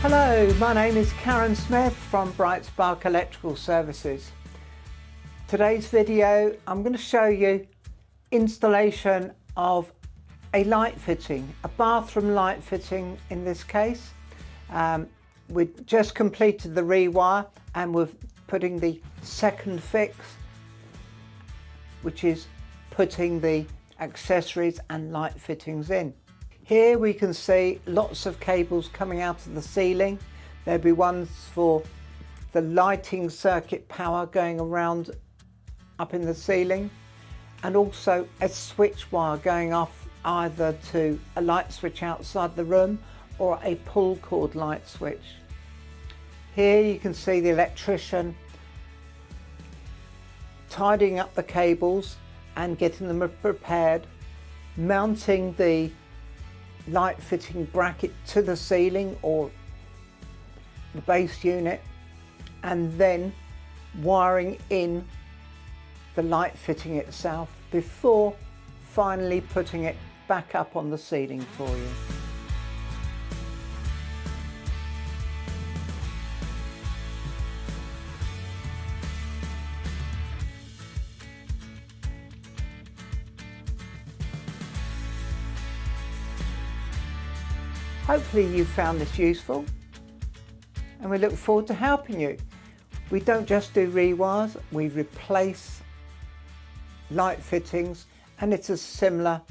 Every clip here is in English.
Hello, my name is Karen Smith from Bright Spark Electrical Services. Today's video I'm going to show you installation of a light fitting, a bathroom light fitting in this case. We just completed the rewire and we're putting the second fix, which is putting the accessories and light fittings in. Here we can see lots of cables coming out of the ceiling. There'll be ones for the lighting circuit power going around up in the ceiling, and also a switch wire going off either to a light switch outside the room or a pull cord light switch. Here you can see the electrician tidying up the cables and getting them prepared, mounting the light fitting bracket to the ceiling or the base unit, and then wiring in the light fitting itself before finally putting it back up on the ceiling for you. Hopefully you found this useful, and we look forward to helping you. We don't just do rewires, we replace light fittings, and it's as similar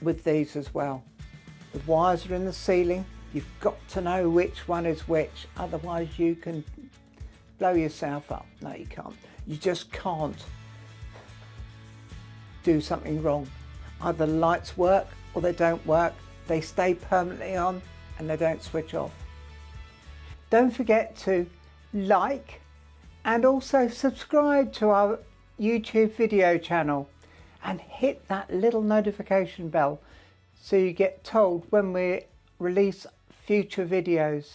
with these as well. The wires are in the ceiling, you've got to know which one is which, otherwise you can blow yourself up. No, you can't. You just can't do something wrong. Either the lights work or they don't work. They stay permanently on and they don't switch off. Don't forget to like and also subscribe to our YouTube video channel and hit that little notification bell so you get told when we release future videos.